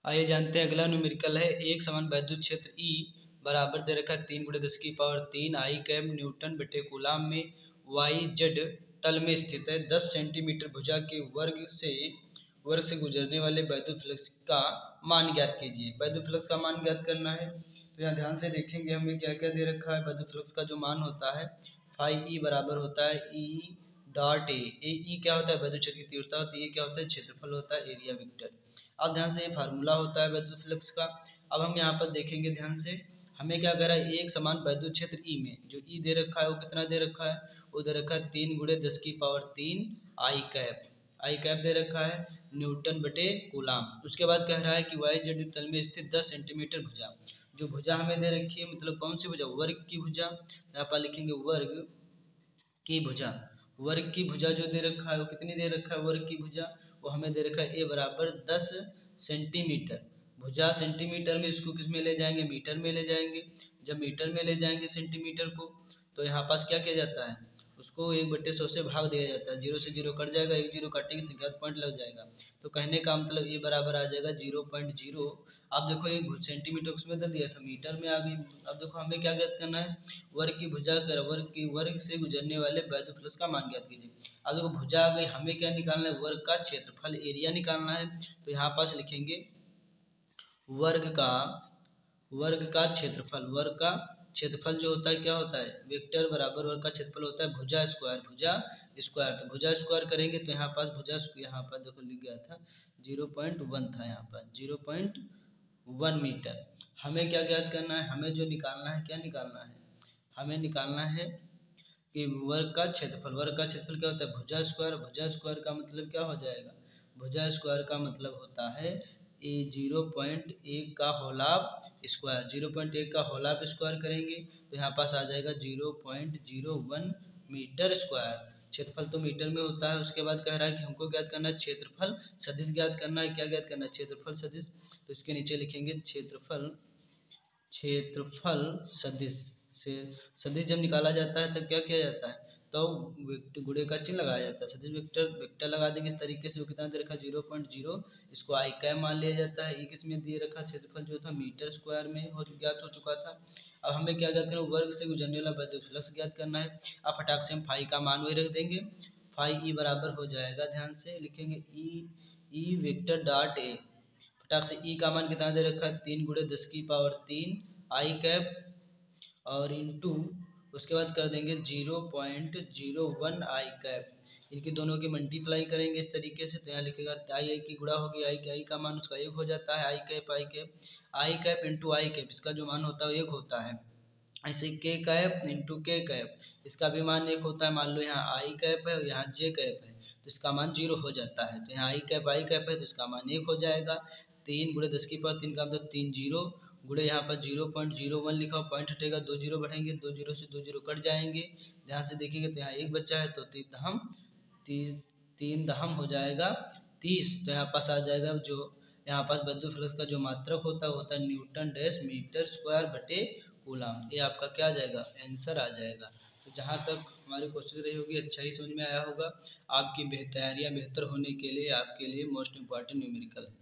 आइए जानते हैं अगला न्यूमेरिकल है। एक समान वैद्युत क्षेत्र ई बराबर दे रखा है 3×10⁻³ आई कैप न्यूटन बटे कूलाम में वाई जेड तल में स्थित है। 10 सेंटीमीटर भुजा के वर्ग से गुजरने वाले वैद्युत फ्लक्स का मान ज्ञात कीजिए। वैद्युत फ्लक्स का मान ज्ञात करना है तो यहाँ ध्यान से देखेंगे हमें क्या क्या दे रखा है। वैद्युत फ्लक्स का जो मान होता है फाई ई बराबर होता है ई डॉट ए। ई क्या होता है? वैद्युत क्षेत्र की तीव्रता होती है। क्या होता है? क्षेत्रफल होता है, एरिया वेक्टर। अब ध्यान से ये फार्मूला होता है वैद्युत फ्लक्स का। अब हम यहाँ पर देखेंगे ध्यान से, हमें क्या कह रहा है, एक समान वैद्युत क्षेत्र ई में जो ई दे रखा है वो कितना दे रखा है, वो दे रखा है 3×10⁻³ आई कैप दे रखा है न्यूटन बटे कूलाम। उसके बाद कह रहा है कि वाई जेड तल में स्थित 10 सेंटीमीटर भुजा। जो भुजा हमें दे रखी है मतलब कौन सी भुजा? वर्ग की भुजा। यहाँ पर लिखेंगे वर्ग की भुजा। वर्ग की भुजा जो दे रखा है वो कितनी दे रखा है? वर्ग की भुजा वो हमें दे रखा है ए बराबर 10 सेंटीमीटर। भुजा सेंटीमीटर में, इसको किस में ले जाएंगे? मीटर में ले जाएंगे। जब मीटर में ले जाएंगे सेंटीमीटर को तो यहाँ पास क्या किया जाता है, उसको 1/100 से भाग दिया जाता है। 0 से 0 कट जाएगा, 1 0 काटेंगे संख्यात पॉइंट लग जाएगा। तो कहने का मतलब ए बराबर आ जाएगा 0.0। आप देखो एक सेंटीमीटर उसमें दे दिया था, मीटर में आ गई। अब देखो हमें क्या ज्ञात करना है, वर्ग की भुजा कर वर्ग से गुजरने वाले वैद्युत फ्लक्स का मान ज्ञात कीजिए। अब देखो भुजा आ गई, हमें क्या निकालना है? वर्ग का क्षेत्रफल, एरिया निकालना है। तो यहाँ पास लिखेंगे वर्ग का क्षेत्रफल जो होता है क्या होता है? वेक्टर बराबर वर्ग का क्षेत्रफल होता है भुजा स्क्वायर। तो भुजा स्क्वायर करेंगे तो यहाँ पास यहाँ पर देखो लिख गया था 0.1 था, यहाँ पर 0.1 मीटर। हमें क्या ज्ञात करना है? हमें जो निकालना है, क्या निकालना है? हमें निकालना है कि वर्ग का क्षेत्रफल क्या होता है? भुजा स्क्वायर का मतलब क्या हो जाएगा? भुजा स्क्वायर का मतलब होता है 0.1 का होल ऑफ स्क्वायर। 0.1 का होल ऑफ स्क्वायर करेंगे तो यहाँ पास आ जाएगा 0.01 मीटर स्क्वायर। क्षेत्रफल तो मीटर में होता है। उसके बाद कह रहा है कि हमको ज्ञात करना है क्षेत्रफल सदिश ज्ञात करना है। क्या ज्ञात करना है? क्षेत्रफल सदिश। तो इसके नीचे लिखेंगे क्षेत्रफल सदिश से। सदिश जब निकाला जाता है तब क्या किया जाता है? तो गुणे का चिन्ह लगाया जाता है। सदिश वेक्टर लगा देंगे इस तरीके से। वो कितना दे रखा? 0.0। इसको आई कैप मान लिया जाता है। किस में दे रखा? क्षेत्रफल जो था मीटर स्क्वायर में ज्ञात हो चुका था। अब हमें क्या ज्ञात करना? वर्ग से गुजरने वाला वैद्युत फ्लक्स ज्ञात करना है। अब फटाक से हम फाई का मान वही रख देंगे। फाई ई बराबर हो जाएगा, ध्यान से लिखेंगे ई वेक्टर डॉट ए। फटाक से ई का मान कितना दे रखा है? 3×10⁻³ आई कैप और इंटू उसके बाद कर देंगे 0.01 आई कैप। इनकी दोनों की मल्टीप्लाई करेंगे इस तरीके से। तो यहाँ लिखेगा आई की गुणा होगी आई का मान उसका 1 हो जाता है। आई कैप इंटू आई कैप, इसका जो मान होता है 1 होता है। ऐसे के कैप इंटू के कैप, इसका भी मान 1 होता है। मान लो यहाँ आई कैप है और यहाँ जे कैप है तो इसका मान 0 हो जाता है। तो यहाँ आई कैप है तो इसका मान 1 हो जाएगा। 3×10⁻³ का मतलब 3 0 गुणे यहाँ पर 0.01 लिखा हो, पॉइंट हटेगा, 2 0 बढ़ेंगे, 2 0 से 2 0 कट जाएंगे। ध्यान से देखेंगे तो यहाँ 1 बचा है तो 3 दहम हो जाएगा 30। तो यहाँ पास आ जाएगा जो यहाँ पास वैद्युत फ्लक्स का जो मात्रक होता है होता है न्यूटन डैश मीटर स्क्वायर बटे कूलाम। ये आपका क्या आ जाएगा? आंसर आ जाएगा। तो जहाँ तक हमारी कोशिश रही होगी अच्छा ही समझ में आया होगा। आपकी तैयारियाँ बेहतर होने के लिए आपके लिए मोस्ट इम्पॉर्टेंट न्यूमेरिकल है।